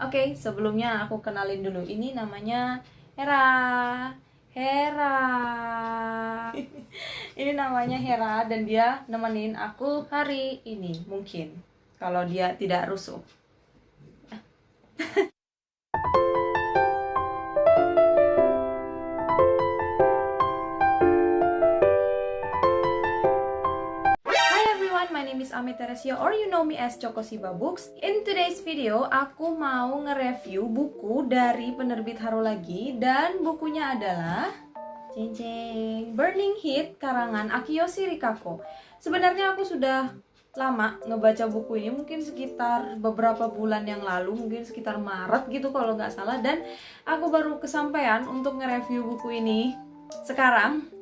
Oke, sebelumnya aku kenalin dulu. Ini namanya Hera. Hera. Ini namanya Hera dan dia nemenin aku hari ini mungkin. Kalau dia tidak rusuh. Hi everyone, my name is Ame Teresia or you know me as Chokosiba Books. In today's video, aku mau nge-review buku dari penerbit Harulagi dan bukunya adalah Jeng Jeng, Burning Heat karangan Akiyoshi Rikako. Sebenarnya aku sudah lama ngebaca buku ini, mungkin sekitar beberapa bulan yang lalu, mungkin sekitar Maret gitu kalau nggak salah. Dan aku baru kesampaian untuk nge-review buku ini sekarang.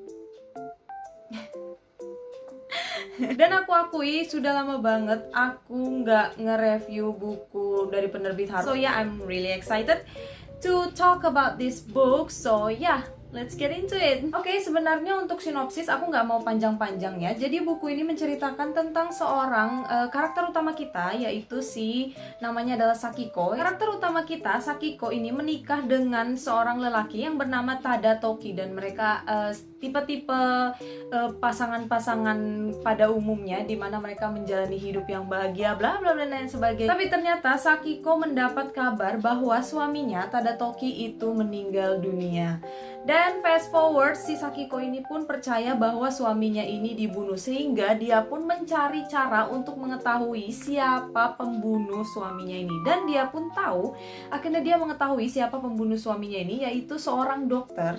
Dan aku akui sudah lama banget aku nggak nge-review buku dari penerbit Haru. So yeah, I'm really excited to talk about this book. So yeah, let's get into it. Oke, sebenarnya untuk sinopsis aku nggak mau panjang-panjang ya. Jadi buku ini menceritakan tentang seorang karakter utama kita, yaitu si namanya adalah Sakiko. Karakter utama kita, Sakiko ini menikah dengan seorang lelaki yang bernama Tadatoki dan mereka tipe-tipe pasangan-pasangan pada umumnya di mana mereka menjalani hidup yang bahagia bla bla bla dan sebagainya. Tapi ternyata Sakiko mendapat kabar bahwa suaminya Tadatoki itu meninggal dunia. Dan fast forward, si Sakiko ini pun percaya bahwa suaminya ini dibunuh, sehingga dia pun mencari cara untuk mengetahui siapa pembunuh suaminya ini. Dan dia pun tahu, akhirnya dia mengetahui siapa pembunuh suaminya ini, yaitu seorang dokter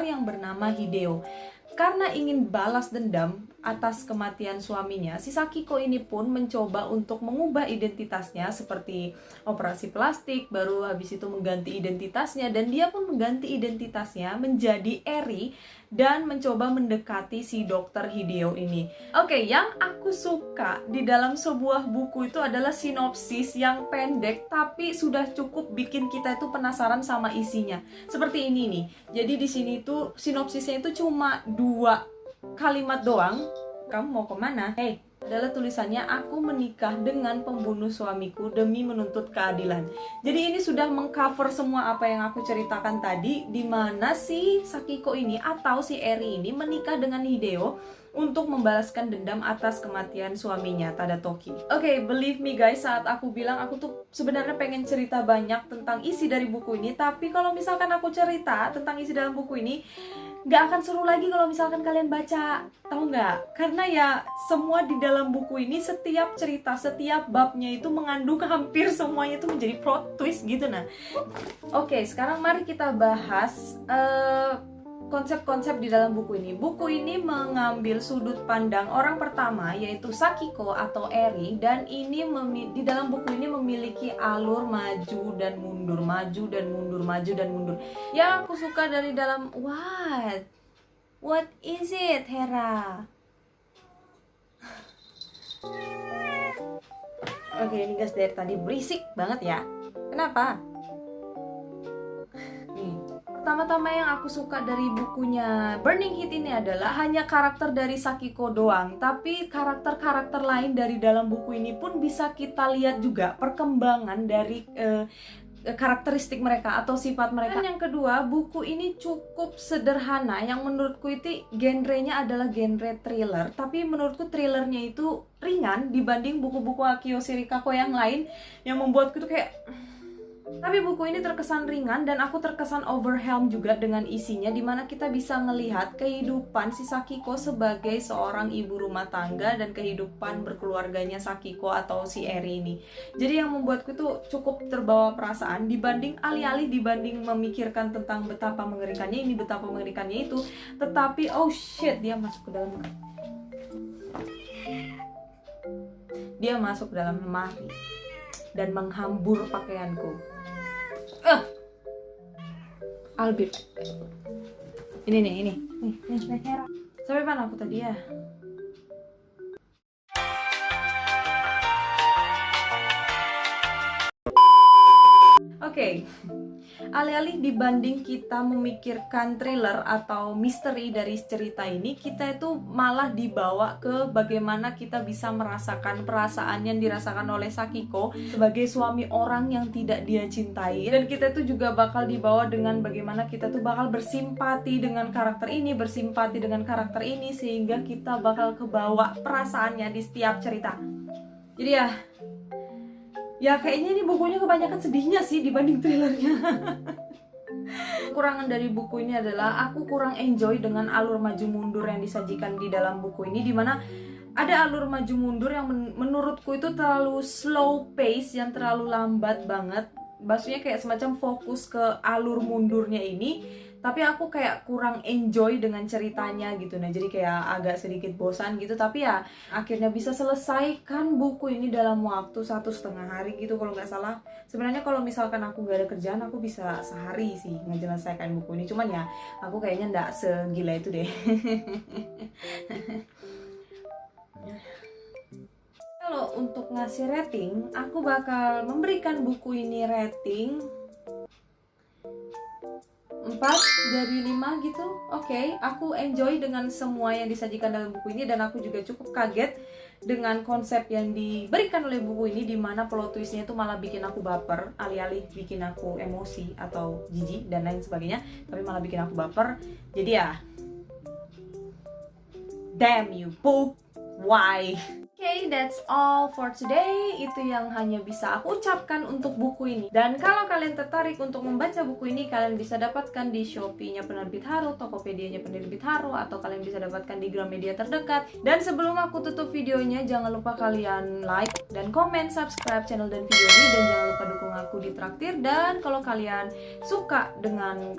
yang bernama Hideo. Karena ingin balas dendam atas kematian suaminya, si Sakiko ini pun mencoba untuk mengubah identitasnya seperti operasi plastik, baru habis itu mengganti identitasnya, dan dia pun mengganti identitasnya menjadi Eri dan mencoba mendekati si dokter Hideo ini. Oke, yang aku suka di dalam sebuah buku itu adalah sinopsis yang pendek tapi sudah cukup bikin kita itu penasaran sama isinya. Seperti ini nih. Jadi di sini tuh sinopsisnya itu cuma 2 kalimat doang. Kamu mau kemana? Hey, adalah tulisannya, aku menikah dengan pembunuh suamiku demi menuntut keadilan. Jadi ini sudah mengcover semua apa yang aku ceritakan tadi, di mana si Sakiko ini atau si Eri ini menikah dengan Hideo untuk membalaskan dendam atas kematian suaminya Tadatoki. Oke, believe me guys, saat aku bilang aku tuh sebenarnya pengen cerita banyak tentang isi dari buku ini, tapi kalau misalkan aku cerita tentang isi dalam buku ini nggak akan seru lagi kalau misalkan kalian baca, tahu nggak? Karena ya semua di dalam buku ini, setiap cerita, setiap babnya itu mengandung hampir semuanya itu menjadi plot twist gitu. Nah, oke, sekarang mari kita bahas konsep-konsep di dalam buku ini. Buku ini mengambil sudut pandang orang pertama, yaitu Sakiko atau Eri, dan ini di dalam buku ini memiliki alur maju dan mundur, maju dan mundur, maju dan mundur. Yang aku suka dari dalam what is it, Hera? Oke, ini guys, dari tadi berisik banget ya. Kenapa? Pertama-tama yang aku suka dari bukunya Burning Heat ini adalah hanya karakter dari Sakiko doang, tapi karakter-karakter lain dari dalam buku ini pun bisa kita lihat juga perkembangan dari karakteristik mereka atau sifat mereka. Dan yang kedua, buku ini cukup sederhana, yang menurutku itu genrenya adalah genre thriller, tapi menurutku thrillernya itu ringan dibanding buku-buku Akiyoshi Rikako yang lain yang membuatku tuh kayak. Tapi buku ini terkesan ringan dan aku terkesan overwhelmed juga dengan isinya, dimana kita bisa melihat kehidupan si Sakiko sebagai seorang ibu rumah tangga dan kehidupan berkeluarganya Sakiko atau si Eri ini. Jadi yang membuatku itu cukup terbawa perasaan dibanding alih-alih dibanding memikirkan tentang betapa mengerikannya ini, betapa mengerikannya itu, tetapi oh shit, dia masuk ke dalam lemari dan menghambur pakaianku. Albert, ini. Sampai mana aku tadi ya? Oke. alih-alih dibanding kita memikirkan thriller atau misteri dari cerita ini, kita itu malah dibawa ke bagaimana kita bisa merasakan perasaan yang dirasakan oleh Sakiko sebagai suami orang yang tidak dia cintai. Dan kita itu juga bakal dibawa dengan bagaimana kita tuh bakal bersimpati dengan karakter ini, bersimpati dengan karakter ini, sehingga kita bakal kebawa perasaannya di setiap cerita. Jadi ya kayaknya ini bukunya kebanyakan sedihnya sih dibanding thrillernya. Kekurangan dari buku ini adalah aku kurang enjoy dengan alur maju mundur yang disajikan di dalam buku ini, dimana ada alur maju mundur yang menurutku itu terlalu slow pace, yang terlalu lambat banget. Maksudnya kayak semacam fokus ke alur mundurnya ini, tapi aku kayak kurang enjoy dengan ceritanya gitu. Nah jadi kayak agak sedikit bosan gitu. Tapi ya akhirnya bisa selesaikan buku ini dalam waktu 1,5 hari gitu kalau nggak salah. Sebenarnya kalau misalkan aku nggak ada kerjaan, aku bisa sehari sih menyelesaikan buku ini. Cuman ya aku kayaknya nggak segila itu deh. Kalau untuk ngasih rating, aku bakal memberikan buku ini rating 4 dari 5 gitu. Oke, aku enjoy dengan semua yang disajikan dalam buku ini, dan aku juga cukup kaget dengan konsep yang diberikan oleh buku ini, dimana plot twistnya itu malah bikin aku baper, alih-alih bikin aku emosi atau jijik dan lain sebagainya, tapi malah bikin aku baper. Jadi ya, damn you book, why? Okay, that's all for today. Itu yang hanya bisa aku ucapkan untuk buku ini. Dan kalau kalian tertarik untuk membaca buku ini, kalian bisa dapatkan di Shopee-nya Penerbit Haro, Tokopedia-nya Penerbit Haro, atau kalian bisa dapatkan di Gramedia terdekat. Dan sebelum aku tutup videonya, jangan lupa kalian like dan komen, subscribe channel dan video ini, dan jangan lupa dukung aku di Traktir. Dan kalau kalian suka dengan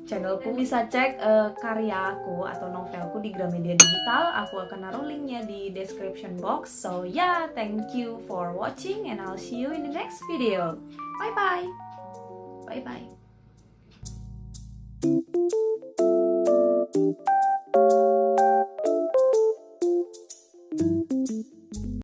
channelku, bisa cek karya aku atau novelku di Gramedia Digital. Aku akan naruh linknya di description box. So yeah, thank you for watching and I'll see you in the next video. Bye bye. Bye bye.